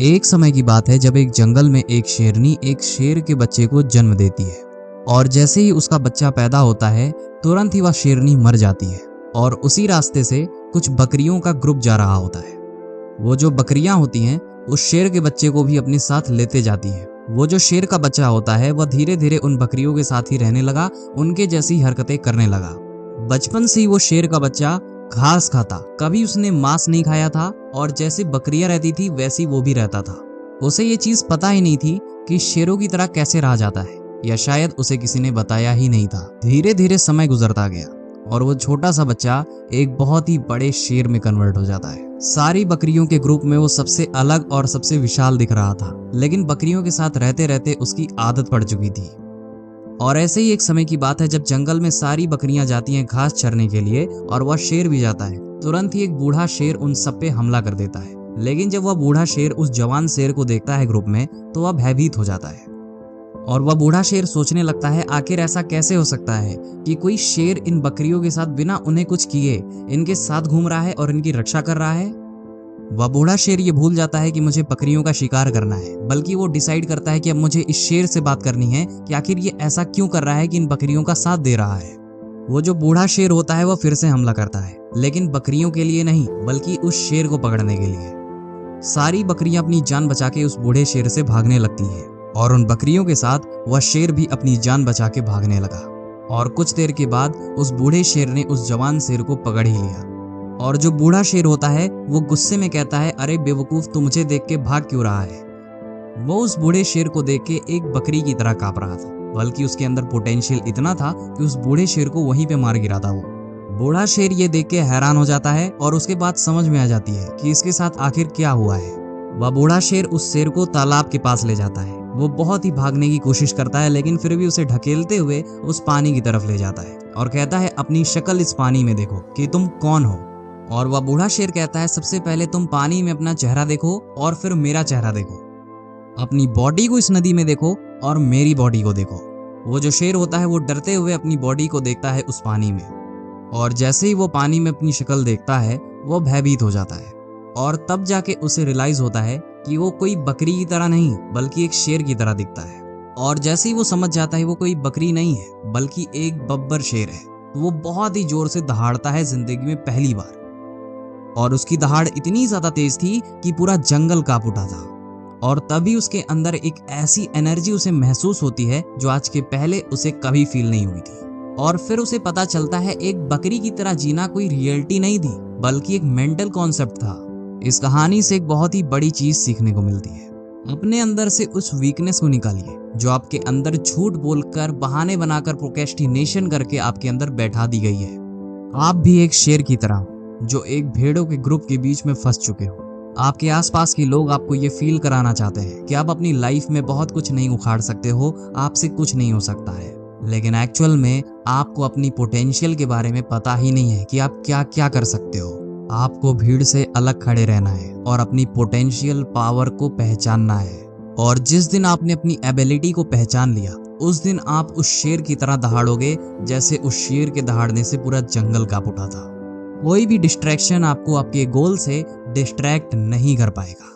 एक समय की बात है जब एक जंगल में एक शेरनी एक शेर के बच्चे को जन्म देती है और जैसे ही उसका बच्चा पैदा होता है तुरंत ही वह शेरनी मर जाती है और उसी रास्ते से कुछ बकरियों का ग्रुप जा रहा होता है। वो जो बकरियां होती हैं उस शेर के बच्चे को भी अपने साथ लेते जाती हैं। वो जो शेर का बच्चा होता है वह धीरे धीरे उन बकरियों के साथ ही रहने लगा, उनके जैसी हरकतें करने लगा। बचपन से ही वो शेर का बच्चा घास खाता, कभी उसने मांस नहीं खाया था और जैसे बकरियां रहती थी वैसी वो भी रहता था। उसे ये चीज पता ही नहीं थी कि शेरों की तरह कैसे रहा जाता है, या शायद उसे किसी ने बताया ही नहीं था। धीरे धीरे समय गुजरता गया और वो छोटा सा बच्चा एक बहुत ही बड़े शेर में कन्वर्ट हो जाता है। सारी बकरियों के ग्रुप में वो सबसे अलग और सबसे विशाल दिख रहा था, लेकिन बकरियों के साथ रहते रहते उसकी आदत पड़ चुकी थी। और ऐसे ही एक समय की बात है जब जंगल में सारी बकरियां जाती हैं घास चरने के लिए और वह शेर भी जाता है। तुरंत ही एक बूढ़ा शेर उन सब पे हमला कर देता है, लेकिन जब वह बूढ़ा शेर उस जवान शेर को देखता है ग्रुप में तो वह भयभीत हो जाता है और वह बूढ़ा शेर सोचने लगता है आखिर ऐसा कैसे हो सकता है कि कोई शेर इन बकरियों के साथ बिना उन्हें कुछ किए इनके साथ घूम रहा है और इनकी रक्षा कर रहा है। वह बूढ़ा शेर ये भूल जाता है कि मुझे बकरियों का शिकार करना है, बल्कि वो डिसाइड करता है कि अब मुझे इस शेर से बात करनी है कि आखिर ये ऐसा क्यों कर रहा है कि इन बकरियों का साथ दे रहा है। वो जो बूढ़ा शेर होता है वो फिर से हमला करता है, लेकिन बकरियों के लिए नहीं बल्कि उस शेर को पकड़ने के लिए। सारी बकरियां अपनी जान बचा के उस बूढ़े शेर से भागने लगती हैं और उन बकरियों के साथ वह शेर भी अपनी जान बचा के भागने लगा। और कुछ देर के बाद उस बूढ़े शेर ने उस जवान शेर को पकड़ ही लिया और जो बूढ़ा शेर होता है वो गुस्से में कहता है, अरे बेवकूफ, तू मुझे देख के भाग क्यों रहा है। वो उस बूढ़े शेर को देख के एक बकरी की तरह कांप रहा था, बल्कि उसके अंदर पोटेंशियल इतना था कि उस बूढ़े शेर को वहीं पे मार गिरा था। वो बूढ़ा शेर ये देख के हैरान हो जाता है और उसके बाद समझ में आ जाती है कि इसके साथ आखिर क्या हुआ है। वह बूढ़ा शेर उस शेर को तालाब के पास ले जाता है। वो बहुत ही भागने की कोशिश करता है, लेकिन फिर भी उसे ढकेलते हुए उस पानी की तरफ ले जाता है और कहता है, अपनी शक्ल इस पानी में देखो कि तुम कौन हो। और वह बूढ़ा शेर कहता है, सबसे पहले तुम पानी में अपना चेहरा देखो और फिर मेरा चेहरा देखो। अपनी बॉडी को इस नदी में देखो और मेरी बॉडी को देखो। वो जो शेर होता है वो डरते हुए अपनी बॉडी को देखता है उस पानी में और जैसे ही वो पानी में अपनी शक्ल देखता है वो भयभीत हो जाता है और तब जाके उसे रियलाइज होता है कि वो कोई बकरी की तरह नहीं बल्कि एक शेर की तरह दिखता है। और जैसे ही वो समझ जाता है वो कोई बकरी नहीं है बल्कि एक बब्बर शेर है, तो वो बहुत ही जोर से दहाड़ता है जिंदगी में पहली बार। और उसकी दहाड़ इतनी ज्यादा तेज थी कि पूरा जंगल कांप उठा था। और तभी उसके अंदर एक ऐसी एनर्जी उसे महसूस होती है जो आज के पहले उसे कभी फील नहीं हुई थी। और फिर उसे पता चलता है एक बकरी की तरह जीना कोई रियलिटी नहीं थी बल्कि एक मेंटल कॉन्सेप्ट था। इस कहानी से एक बहुत ही बड़ी चीज सीखने को मिलती है, अपने अंदर से उस वीकनेस को निकालिए जो आपके अंदर झूठ बोलकर, बहाने बनाकर, प्रोक्रेस्टिनेशन करके आपके अंदर बैठा दी गई है। आप भी एक शेर की तरह जो एक भेड़ों के ग्रुप के बीच में फंस चुके हो। आपके आसपास के लोग आपको ये फील कराना चाहते हैं कि आप अपनी लाइफ में बहुत कुछ नहीं उखाड़ सकते हो, आपसे कुछ नहीं हो सकता है, लेकिन एक्चुअल में आपको अपनी पोटेंशियल के बारे में पता ही नहीं है कि आप क्या क्या कर सकते हो। आपको भीड़ से अलग खड़े रहना है और अपनी पोटेंशियल पावर को पहचानना है। और जिस दिन आपने अपनी एबिलिटी को पहचान लिया उस दिन आप उस शेर की तरह दहाड़ोगे जैसे उस शेर के दहाड़ने से पूरा जंगल कांप उठा था। कोई भी डिस्ट्रैक्शन आपको आपके गोल से डिस्ट्रैक्ट नहीं कर पाएगा।